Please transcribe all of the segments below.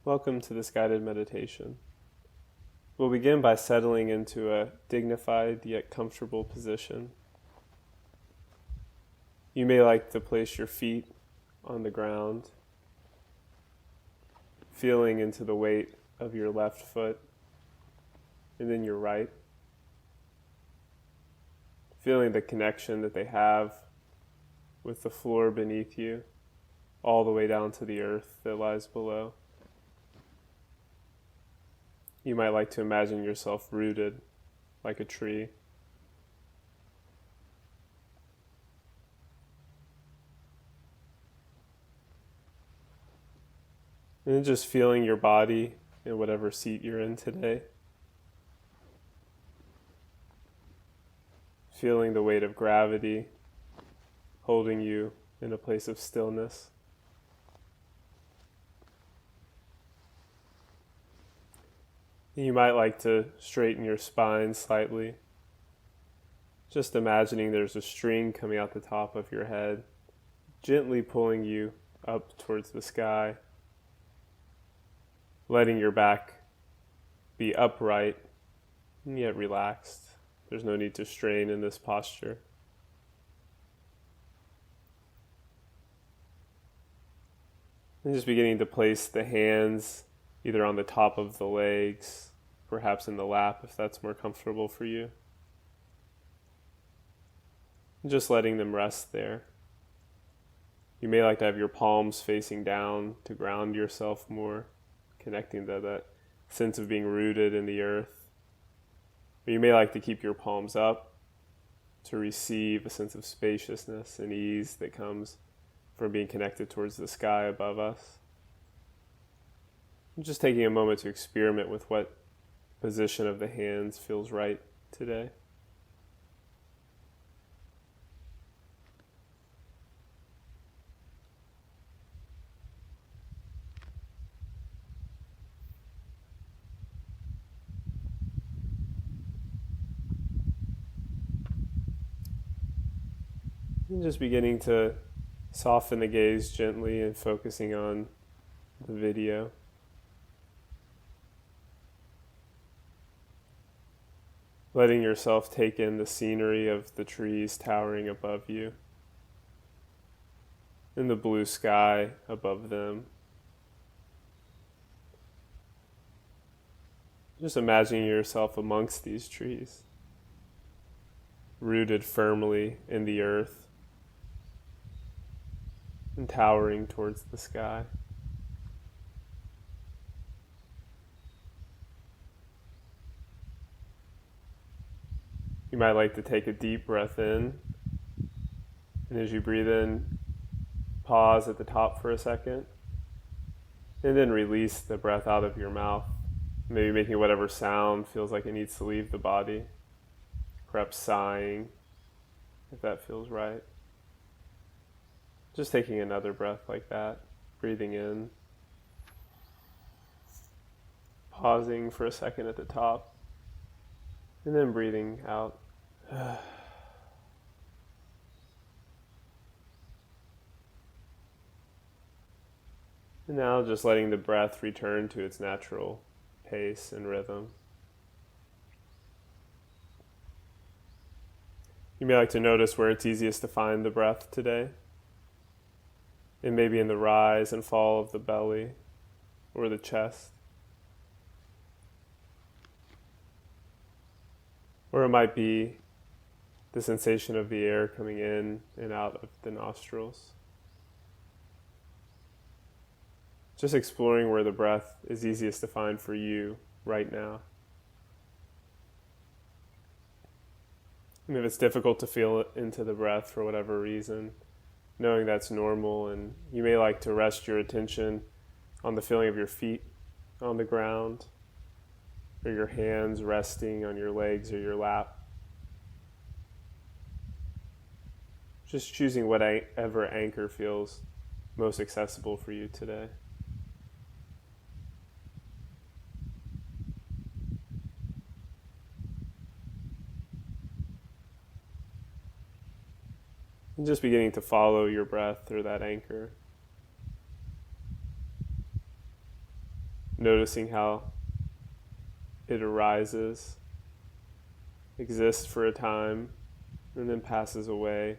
Welcome to this guided meditation. We'll begin by settling into a dignified yet comfortable position. You may like to place your feet on the ground, feeling into the weight of your left foot and then your right, feeling the connection that they have with the floor beneath you, all the way down to the earth that lies below. You might like to imagine yourself rooted like a tree. And then just feeling your body in whatever seat you're in today. Feeling the weight of gravity holding you in a place of stillness. You might like to straighten your spine slightly, just imagining there's a string coming out the top of your head, gently pulling you up towards the sky, letting your back be upright and yet relaxed. There's no need to strain in this posture. And just beginning to place the hands either on the top of the legs, perhaps in the lap if that's more comfortable for you. And just letting them rest there. You may like to have your palms facing down to ground yourself more, connecting to that sense of being rooted in the earth. Or you may like to keep your palms up to receive a sense of spaciousness and ease that comes from being connected towards the sky above us. I'm just taking a moment to experiment with what position of the hands feels right today. And just beginning to soften the gaze gently and focusing on the video. Letting yourself take in the scenery of the trees towering above you and the blue sky above them. Just imagining yourself amongst these trees, rooted firmly in the earth and towering towards the sky. You might like to take a deep breath in, and as you breathe in, pause at the top for a second, and then release the breath out of your mouth, maybe making whatever sound feels like it needs to leave the body, perhaps sighing, if that feels right. Just taking another breath like that, breathing in, pausing for a second at the top, and then breathing out. And now just letting the breath return to its natural pace and rhythm. You may like to notice where it's easiest to find the breath today. It may be in the rise and fall of the belly or the chest. Or it might be the sensation of the air coming in and out of the nostrils. Just exploring where the breath is easiest to find for you right now. And if it's difficult to feel into the breath for whatever reason, knowing that's normal, and you may like to rest your attention on the feeling of your feet on the ground, or your hands resting on your legs or your lap. Just choosing whatever anchor feels most accessible for you today. And just beginning to follow your breath through that anchor. noticing how it arises, exists for a time, and then passes away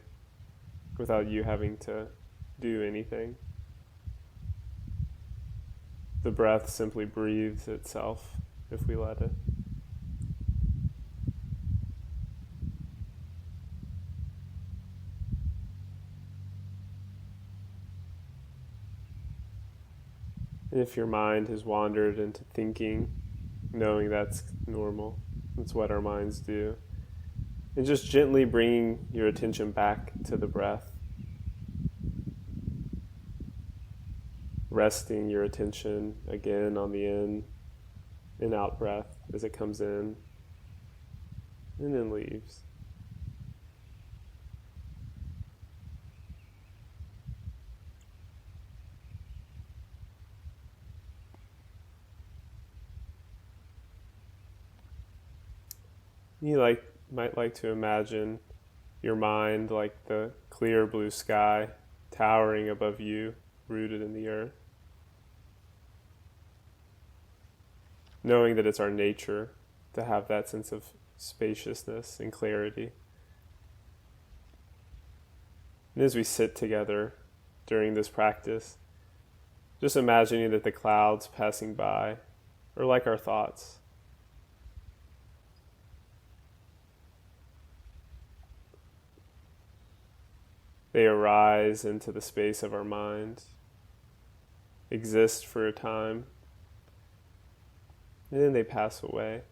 without you having to do anything. The breath simply breathes itself if we let it. And if your mind has wandered into thinking, knowing that's normal, that's what our minds do, and just gently bringing your attention back to the breath, resting your attention again on the in and out breath as it comes in and then leaves. You might like to imagine your mind like the clear blue sky towering above you, rooted in the earth. Knowing that it's our nature to have that sense of spaciousness and clarity. And as we sit together during this practice, just imagining that the clouds passing by are like our thoughts. They arise into the space of our mind, exist for a time, and then they pass away.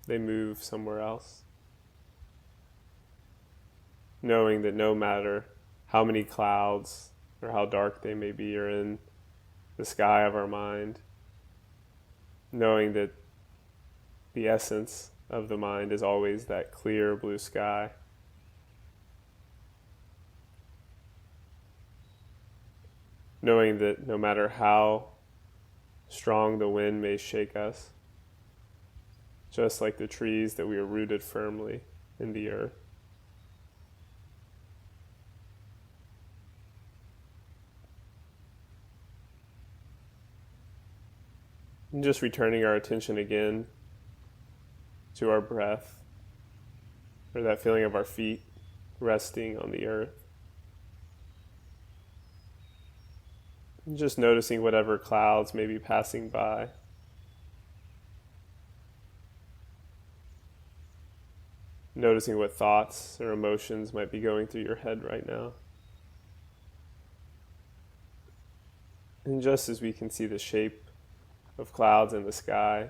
They move somewhere else. Knowing that no matter how many clouds or how dark they may be are in the sky of our mind, knowing that the essence of the mind is always that clear blue sky. Knowing that no matter how strong the wind may shake us, just like the trees, that we are rooted firmly in the earth. And just returning our attention again to our breath, or that feeling of our feet resting on the earth. And just noticing whatever clouds may be passing by. Noticing what thoughts or emotions might be going through your head right now. And just as we can see the shape of clouds in the sky,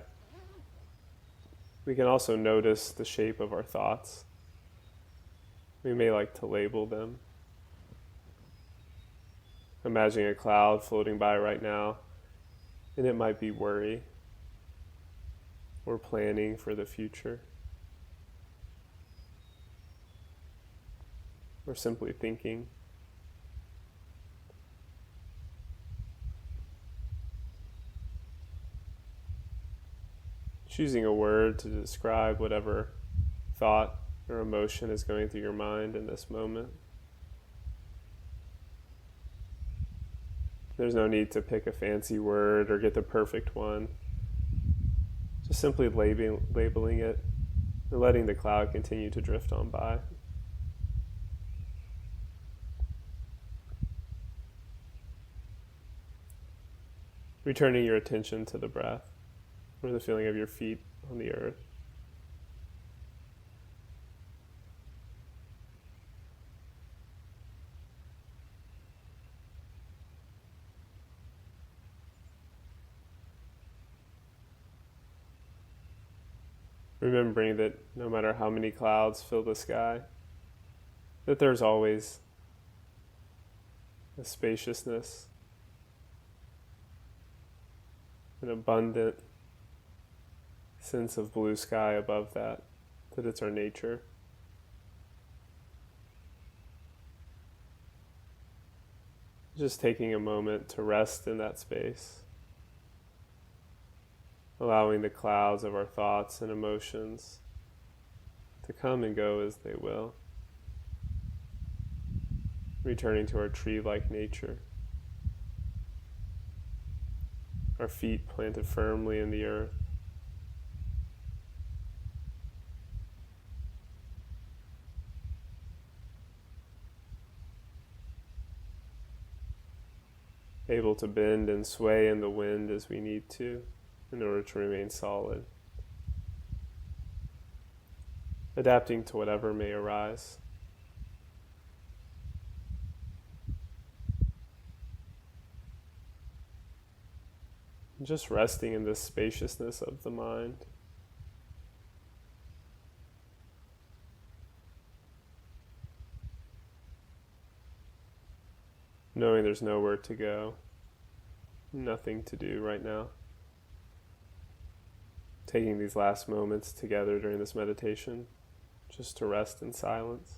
we can also notice the shape of our thoughts. We may like to label them. Imagining a cloud floating by right now, and it might be worry or planning for the future, or simply thinking. Choosing a word to describe whatever thought or emotion is going through your mind in this moment. There's no need to pick a fancy word or get the perfect one. Just simply labeling it and letting the cloud continue to drift on by. Returning your attention to the breath or the feeling of your feet on the earth. Remembering that no matter how many clouds fill the sky, that there's always a spaciousness, an abundant sense of blue sky above that it's our nature. Just taking a moment to rest in that space, allowing the clouds of our thoughts and emotions to come and go as they will, returning to our tree-like nature. our feet planted firmly in the earth. Able to bend and sway in the wind as we need to in order to remain solid. Adapting to whatever may arise. Just resting in this spaciousness of the mind. Knowing there's nowhere to go, nothing to do right now. Taking these last moments together during this meditation just to rest in silence.